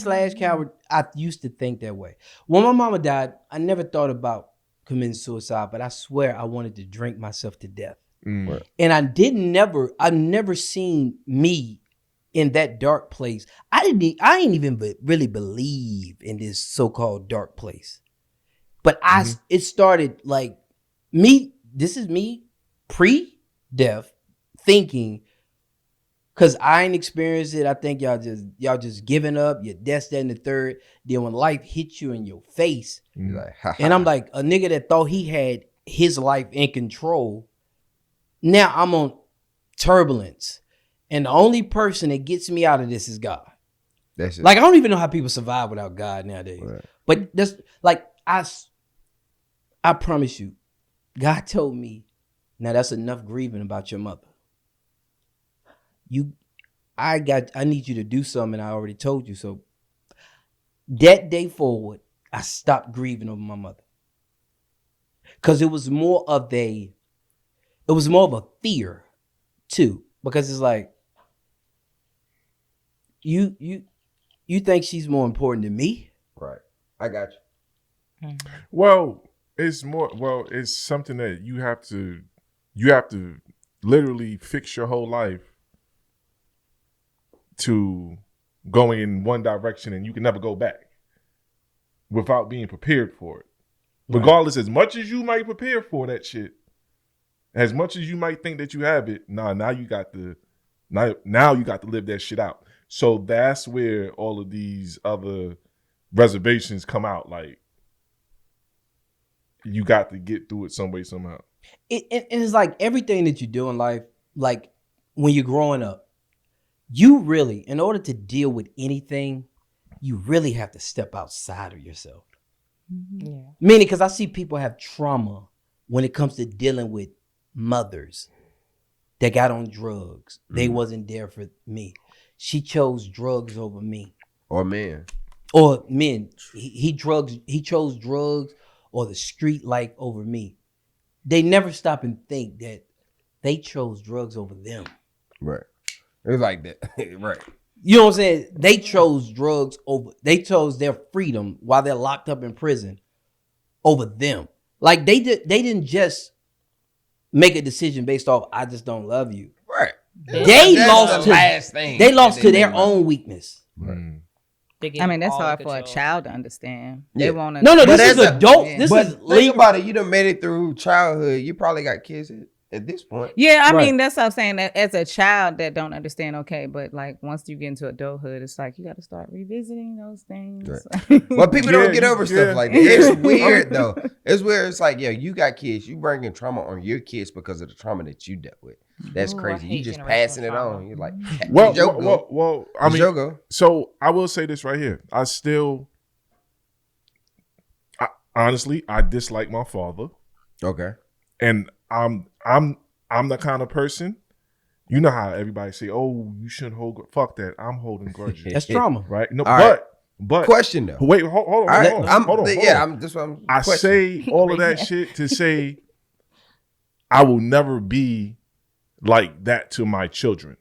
slash coward. I used to think that way. When my mama died, I never thought about committing suicide, but I swear I wanted to drink myself to death. Right. And I've never seen me in that dark place. I ain't even really believe in this so-called dark place. But it started like me, this is me pre-death thinking, because I ain't experienced it. I think y'all just giving up, you're this, that, and the third. Then when life hits you in your face, Like, and I'm like, a nigga that thought he had his life in control, now I'm on turbulence. And the only person that gets me out of this is God. that's it. Like, I don't even know how people survive without God nowadays. Right. But that's like, I promise you, God told me, now that's enough grieving about your mother. I need you to do something, and I already told you. So that day forward, I stopped grieving over my mother. Cause it was more of a fear too. Because it's like, you think she's more important than me? Right. I got you. Well, it's something that you have to literally fix your whole life to going in one direction, and you can never go back without being prepared for it. Right. Regardless, as much as you might prepare for that shit, as much as you might think that you have it, now you got to live that shit out. So that's where all of these other reservations come out. Like, you got to get through it some way, somehow. And it's like everything that you do in life, like when you're growing up, you really, in order to deal with anything, you really have to step outside of yourself. Yeah. Meaning, because I see people have trauma when it comes to dealing with mothers that got on drugs. They wasn't there for me. She chose drugs over me. Or man. Or men. He chose drugs or the street life over me. They never stop and think that they chose drugs over them. Right. It was like that. Right. You know what I'm saying? They chose they chose their freedom while they're locked up in prison over them. Like they didn't just make a decision based off, I just don't love you. Right. They That's lost the last thing. They lost to their made own weakness. Mm. They I mean, that's all hard for a control. child to understand. Yeah. They want to. No, But this is as a- adult. yeah. This But is think legal. about it. You done made it through childhood. You probably got kids at this point. Yeah, I Right. mean, that's what I'm saying. That as a child that don't understand, okay, but like once you get into adulthood, it's like you got to start revisiting those things. Well, people Yeah, don't get over yeah. stuff like that. It's weird though. It's weird. It's like, yeah, you got kids. You bringing trauma on your kids because of the trauma that you dealt with. That's Ooh, I crazy. You hate just generational passing it trauma. on. You're like, Well, Jogo. well, I mean, Jogo. so I will say this right here. Honestly, I dislike my father, Okay. and I'm the kind of person. You know how everybody say, "Oh, you shouldn't hold." Fuck that. I'm holding grudges, That's trauma. right? No, All right. but Question though. wait, hold on, All right, hold on. That's what I'm. I questioning. say all of that shit to say I will never be like that to my children.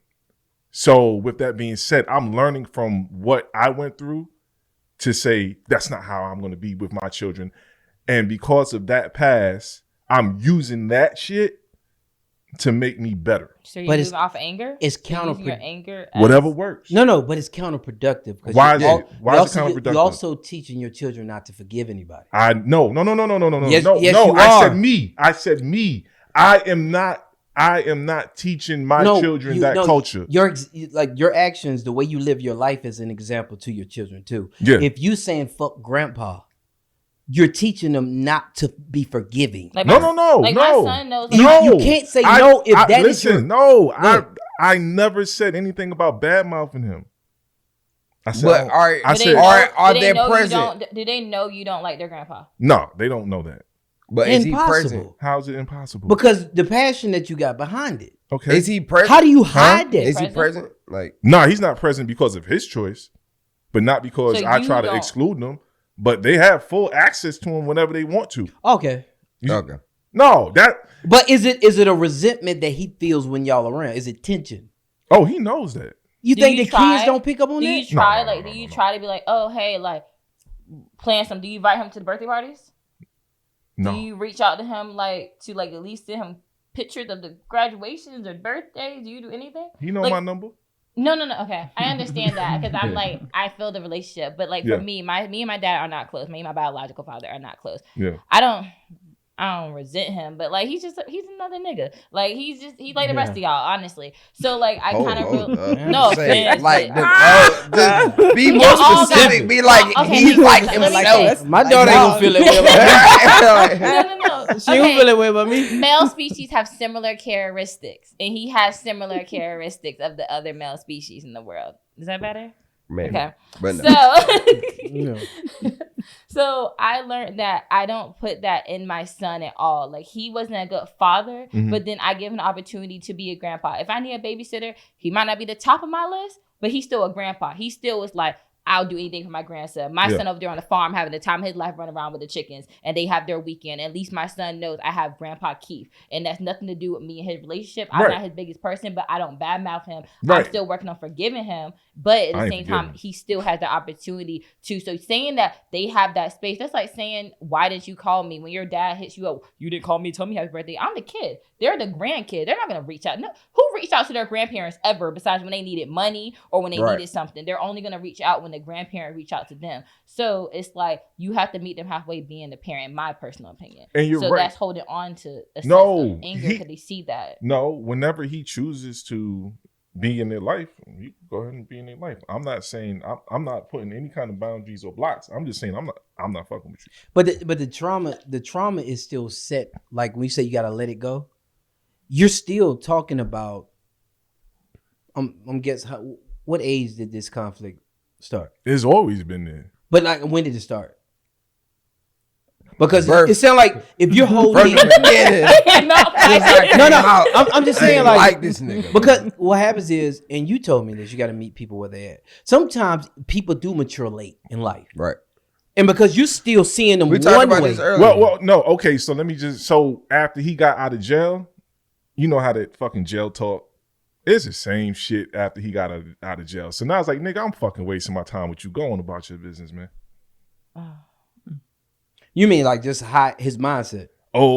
So with that being said, I'm learning from what I went through to say that's not how I'm going to be with my children. And because of that past, I'm using that shit to make me better. So you But move it's- off anger? it's You're using your counterproductive. anger as- Whatever works. No, but it's counterproductive. 'Cause Why is you- it? Why you is it also- counterproductive? You're also teaching your children not to forgive anybody. No. Yes, no. yes, no. you I are. said me. I am not teaching my children that culture. Your actions, the way you live your life, is an example to your children too. Yeah. If you saying fuck grandpa, you're teaching them not to be forgiving. Like No. Like my son knows. You can't say no if that is your- No, Look. I never said anything about bad mouthing him. I said, But are I Do they said, know- are do they know you present? don't- Do they know you don't like their grandpa? no, they don't know that. But is he Impossible. present? How's it impossible? Because the passion that you got behind it. Okay. Is he present? How do you hide that? Is he present? present? Like, No, he's not present because of his choice, but not because So I you try to don't- exclude them. But they have full access to him whenever they want to. Okay. okay. No, But is it a resentment that he feels when y'all around? Is it tension? Oh, he knows that. You Do think you the try? kids don't pick up on Do that? you try No, do you try to be like, oh hey, like plan some? Do you invite him to the birthday parties? No. Do you reach out to him like to like at least send him pictures of the graduations or birthdays? Do you do anything? He know like, my number. No. Okay, I understand that because I'm like I feel the relationship, but like for me, me and my dad are not close. Me and my biological father are not close. Yeah. I don't resent him, but like he's another nigga. Like he's like the rest of y'all, honestly. So like I kind of no offense, like but- just be more Y'all all specific. got- Be like Okay, he's like let me himself. say- My daughter ain't gonna feel it way about No. She don't feel it way about me. Male species have similar characteristics, and he has similar characteristics of the other male species in the world. Is that better? Maybe. Okay. But no. No. So I learned that I don't put that in my son at all. Like he wasn't a good father, but then I give him an opportunity to be a grandpa. If I need a babysitter, he might not be the top of my list, but he's still a grandpa. He still was like, I'll do anything for my grandson. My son over there on the farm having the time of his life running around with the chickens, and they have their weekend. At least my son knows I have Grandpa Keith, and that's nothing to do with me and his relationship. I'm not his biggest person, but I don't badmouth him. I'm still working on forgiving him, but at the same time, he still has the opportunity to. So saying that they have that space, that's like saying, why didn't you call me when your dad hits you up? You didn't call me, tell me happy birthday. I'm the kid. They're the grandkid. They're not gonna reach out. No, who reached out to their grandparents ever besides when they needed money or when they needed something? They're only gonna reach out when the grandparent reach out to them. So it's like you have to meet them halfway being the parent, in my personal opinion. And you're so right. that's holding on to a sense of anger because they see that. No, whenever he chooses to be in their life, you go ahead and be in their life. I'm not saying I'm not putting any kind of boundaries or blocks. I'm just saying I'm not fucking with you. But the trauma is still set. Like when you say you gotta let it go, you're still talking about. I'm guessing what age did this conflict start? It's always been there. But like, when did it start? Because it sounds like if you're holding, No, I'm just saying like this nigga. Because what happens is, and you told me this, you got to meet people where they're at. Sometimes people do mature late in life, Right. and because you're still seeing them We talked one about way. this earlier. Well, no. Okay, so let me just. So after he got out of jail, you know how that fucking jail talk. It's the same shit after he got out of jail. So now it's like, nigga, I'm fucking wasting my time with you. Go on about your business, man. You mean like just his mindset? Oh.